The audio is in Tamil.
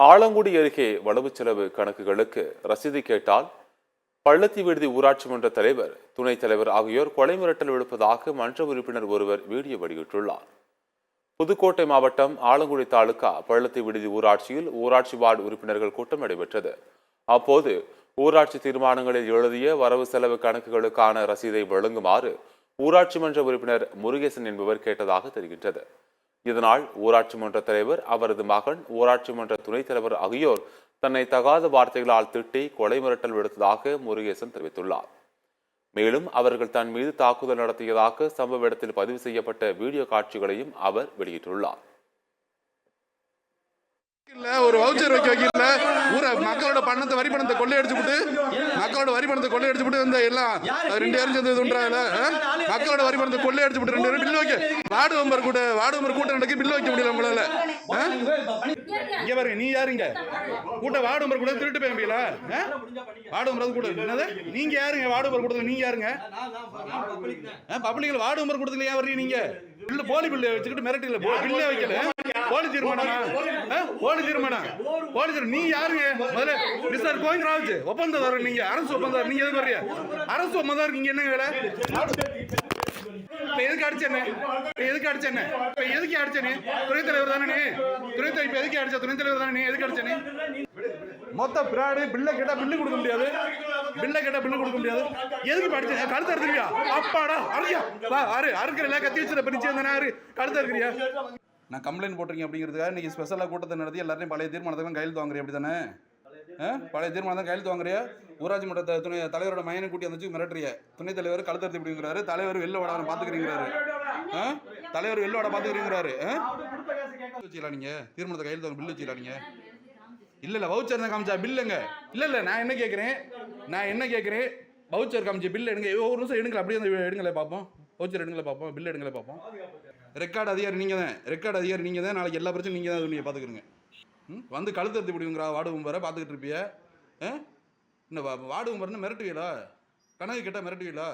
ஆலங்குடி அருகே வளவு செலவு கணக்குகளுக்கு ரசீது கேட்டால் பள்ளத்தி விடுதி ஊராட்சி மன்ற தலைவர், துணைத் தலைவர் ஆகியோர் கொலை மிரட்டல் விடுப்பதாக மன்ற உறுப்பினர் ஒருவர் வீடியோ வெளியிட்டுள்ளார். புதுக்கோட்டை மாவட்டம் ஆலங்குடி தாலுகா பள்ளத்தி விடுதி ஊராட்சியில் ஊராட்சி வார்டு உறுப்பினர்கள் கூட்டம் நடைபெற்றது. அப்போது ஊராட்சி தீர்மானங்களில் எழுதிய வரவு செலவு கணக்குகளுக்கான ரசீதை வழங்குமாறு ஊராட்சி மன்ற உறுப்பினர் முருகேசன் என்பவர் கேட்டதாக தெரிகின்றது. இதனால் ஊராட்சி மன்ற தலைவர், அவரது மகன், ஊராட்சி மன்ற துணைத் தலைவர் ஆகியோர் தன்னை தகாத வார்த்தைகளால் திட்டி கொலை மிரட்டல் விடுத்ததாக முருகேசன் தெரிவித்துள்ளார். மேலும் அவர்கள் தன் மீது தாக்குதல் நடத்தியதாக சம்பவ இடத்தில் பதிவு செய்யப்பட்ட வீடியோ காட்சிகளையும் அவர் வெளியிட்டுள்ளார். ஒரு வவுச்சர் வைக்கல, மக்களோட பணத்தை வரி பணத்தை கொள்ளையடிச்சுட்டு இந்த எல்லாம் 2 பேரும் சேர்ந்து மக்களோட வரி பணத்தை கொள்ளையடிச்சுட்டு 2 பேரும் பில் வைக்க வார்டு மெம்பர் கூட்டம் நடக்கு, பில் வைக்க முடியல உங்களால. இங்க பாருங்க, நீ யாருங்க கூட்ட வார்டு மெம்பர் கூட திருட்டு போய் முடியல? வார்டு மெம்பர் கூட என்னது? நீங்க யாருங்க? வார்டு மெம்பர் கூட்டத்துல நீங்க யாருங்க? பப்ளிக்ல வார்டு மெம்பர் கூட்டத்துல ஏன் வர்றீங்க? நீங்க பில்லு போலி பில்லு வச்சுக்கிட்டு மிரட்டில பில்லே வைக்கல. போலி தீர்மானமா? போலி தீர்மானம் நீ யாருங்க? முதல்ல மிஸ்டர் கோவிந்தராஜ் ஒப்பந்ததாரர், நீங்க அரசு ஒப்பந்ததாரர். நீங்க எதுக்கு வர்றீங்க? அரசு ஒப்பந்ததாரர் நீங்க என்ன வேலை? எதுக்கு அடிச்சேன்னு துணைத் தலைவர் தானே? எதுக்கு அடிச்ச துணைத் தலைவர் தானே? எதுக்கு அடிச்சேன்னு மொத்த பிராடு. பில்லை கேட்டா பில்லு கொடுக்க முடியாது. எதுக்கு படிச்ச? கழுத்து அறுத்துறியா? அப்பாடா அறுக்கியா? அறுக்கிறல கத்தி வச்சுற பிரிச்சு வந்தாரு, கழுத்து அறுக்கிறியா? நான் கம்ப்ளைண்ட் போட்டிருக்கேன் அப்படிங்கிறதுக்காக இன்னைக்கு ஸ்பெஷலாக கூட்டத்தை நடத்தி எல்லாரையும் பழைய தீர்மானத்துக்கு கையெழுத்து வாங்குறேன், அப்படி தானே? பழைய தீர்மானம் தான் கையெழுத்து வாங்குறியா? ஊராட்சி மன்ற துணை தலைவரோட மையனை கூட்டி வந்துச்சு மிரட்டுறிய. துணைத் தலைவர் கழுத்தறுத்து இப்படிங்கிறாரு, தலைவர் வெளில வாட பார்த்துக்கிறீங்கிறாரு, தலைவர் வெளில வாட பார்த்துக்கிறீங்கிறாரு. வச்சுக்கலாம் நீங்க தீர்மானத்தை கையெழுத்து வாங்க, பில் வச்சுக்கலாம் நீங்க. இல்ல வவுச்சர் தான் காமிச்சா பில்லுங்க. இல்ல நான் என்ன கேட்கிறேன், வவுச்சர் காமிச்சு பில் எடுங்க. ஒரு நிமிஷம் எடுங்களா, அப்படியே எடுங்களே பார்ப்போம். வவுச்சர் எடுங்களே பார்ப்போம், பில் எடுங்களே பார்ப்போம். ரெக்கார்டு அதிகாரி நீங்கள் தான். நாளைக்கு எல்லா பிரச்சனையும் நீங்கள் தான் நீங்கள் பார்த்துக்கிறீங்க. வந்து கழுத்து பிடிங்கிற வார்டு மெம்பரை பார்த்துக்கிட்டு இருப்பிய. என்ன வார்டு மெம்பர்னு மிரட்டுவீங்களா? கணக்கு கேட்டால் மிரட்டுவீங்களா?